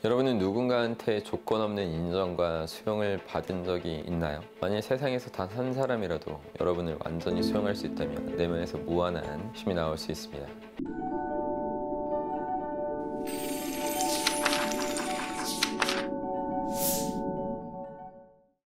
여러분은 누군가한테 조건 없는 인정과 수용을 받은 적이 있나요? 만약 세상에서 단 한 사람이라도 여러분을 완전히 수용할 수 있다면 내면에서 무한한 힘이 나올 수 있습니다.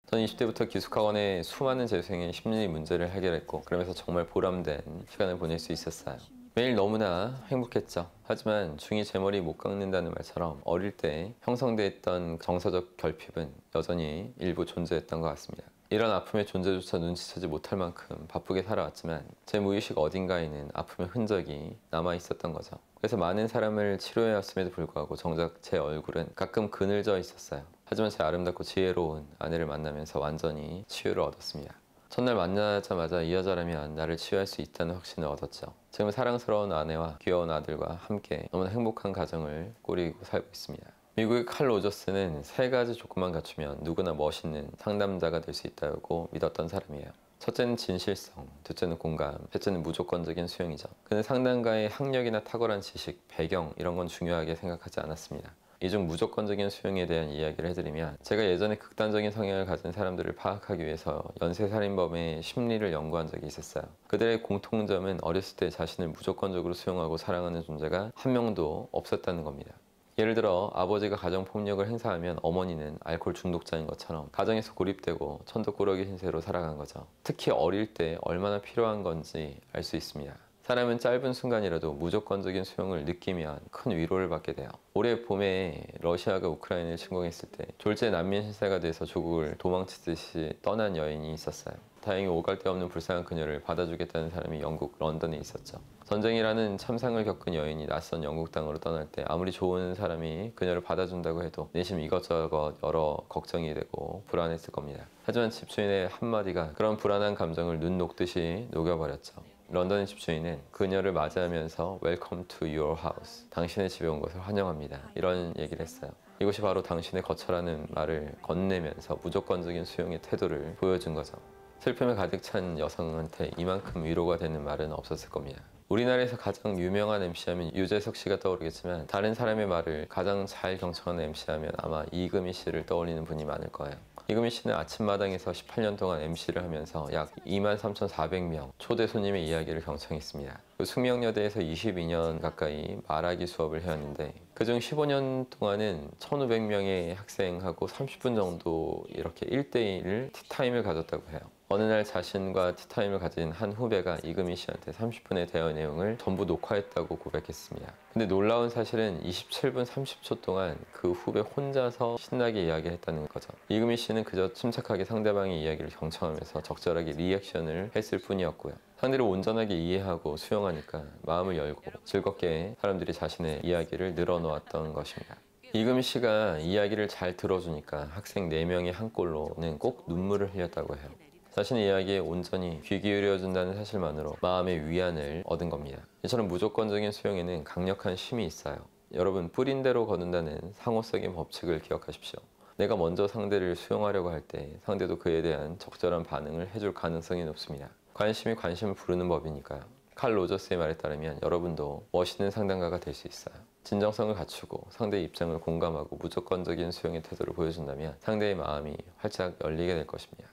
저는 20대부터 기숙학원의 수많은 재수생의 심리 문제를 해결했고, 그러면서 정말 보람된 시간을 보낼 수 있었어요. 매일 너무나 행복했죠. 하지만 중이 제 머리 못 깎는다는 말처럼 어릴 때 형성돼 있던 정서적 결핍은 여전히 일부 존재했던 것 같습니다. 이런 아픔의 존재조차 눈치채지 못할 만큼 바쁘게 살아왔지만 제 무의식 어딘가에는 아픔의 흔적이 남아 있었던 거죠. 그래서 많은 사람을 치료해왔음에도 불구하고 정작 제 얼굴은 가끔 그늘져 있었어요. 하지만 제 아름답고 지혜로운 아내를 만나면서 완전히 치유를 얻었습니다. 첫날 만나자마자 이 여자라면 나를 치유할 수 있다는 확신을 얻었죠. 지금 사랑스러운 아내와 귀여운 아들과 함께 너무나 행복한 가정을 꾸리고 살고 있습니다. 미국의 칼 로저스는 세 가지 조건만 갖추면 누구나 멋있는 상담자가 될 수 있다고 믿었던 사람이에요. 첫째는 진실성, 둘째는 공감, 셋째는 무조건적인 수용이죠. 그는 상담가의 학력이나 탁월한 지식, 배경 이런 건 중요하게 생각하지 않았습니다. 이 중 무조건적인 수용에 대한 이야기를 해드리면, 제가 예전에 극단적인 성향을 가진 사람들을 파악하기 위해서 연쇄살인범의 심리를 연구한 적이 있었어요. 그들의 공통점은 어렸을 때 자신을 무조건적으로 수용하고 사랑하는 존재가 한 명도 없었다는 겁니다. 예를 들어 아버지가 가정폭력을 행사하면 어머니는 알코올 중독자인 것처럼 가정에서 고립되고 천도꾸러기 신세로 살아간 거죠. 특히 어릴 때 얼마나 필요한 건지 알 수 있습니다. 사람은 짧은 순간이라도 무조건적인 수용을 느끼면 큰 위로를 받게 돼요. 올해 봄에 러시아가 우크라이나를 침공했을 때 졸지에 난민 신세가 돼서 조국을 도망치듯이 떠난 여인이 있었어요. 다행히 오갈 데 없는 불쌍한 그녀를 받아주겠다는 사람이 영국 런던에 있었죠. 전쟁이라는 참상을 겪은 여인이 낯선 영국 땅으로 떠날 때 아무리 좋은 사람이 그녀를 받아준다고 해도 내심 이것저것 여러 걱정이 되고 불안했을 겁니다. 하지만 집주인의 한마디가 그런 불안한 감정을 눈 녹듯이 녹여버렸죠. 런던의 집주인은 그녀를 맞이하면서 Welcome to your house, 당신의 집에 온 것을 환영합니다, 이런 얘기를 했어요. 이것이 바로 당신의 거처라는 말을 건네면서 무조건적인 수용의 태도를 보여준 거죠. 슬픔에 가득 찬 여성한테 이만큼 위로가 되는 말은 없었을 겁니다. 우리나라에서 가장 유명한 MC하면 유재석 씨가 떠오르겠지만, 다른 사람의 말을 가장 잘 경청하는 MC하면 아마 이금희 씨를 떠올리는 분이 많을 거예요. 이금희 씨는 아침마당에서 18년 동안 MC를 하면서 약 23,400명 초대 손님의 이야기를 경청했습니다. 그 숙명여대에서 22년 가까이 말하기 수업을 해왔는데, 그중 15년 동안은 1,500명의 학생하고 30분 정도 이렇게 1대1 티타임을 가졌다고 해요. 어느 날 자신과 티타임을 가진 한 후배가 이금희 씨한테 30분의 대화 내용을 전부 녹화했다고 고백했습니다. 근데 놀라운 사실은 27분 30초 동안 그 후배 혼자서 신나게 이야기를 했다는 거죠. 이금희 씨는 그저 침착하게 상대방의 이야기를 경청하면서 적절하게 리액션을 했을 뿐이었고요. 상대를 온전하게 이해하고 수용하니까 마음을 열고 즐겁게 사람들이 자신의 이야기를 늘어놓았던 것입니다. 이금희 씨가 이야기를 잘 들어주니까 학생 4명이 한 꼴로는 꼭 눈물을 흘렸다고 해요. 자신의 이야기에 온전히 귀 기울여준다는 사실만으로 마음의 위안을 얻은 겁니다. 이처럼 무조건적인 수용에는 강력한 힘이 있어요. 여러분, 뿌린 대로 걷는다는 상호적인 법칙을 기억하십시오. 내가 먼저 상대를 수용하려고 할 때 상대도 그에 대한 적절한 반응을 해줄 가능성이 높습니다. 관심이 관심을 부르는 법이니까요. 칼 로저스의 말에 따르면 여러분도 멋있는 상담가가 될 수 있어요. 진정성을 갖추고 상대의 입장을 공감하고 무조건적인 수용의 태도를 보여준다면 상대의 마음이 활짝 열리게 될 것입니다.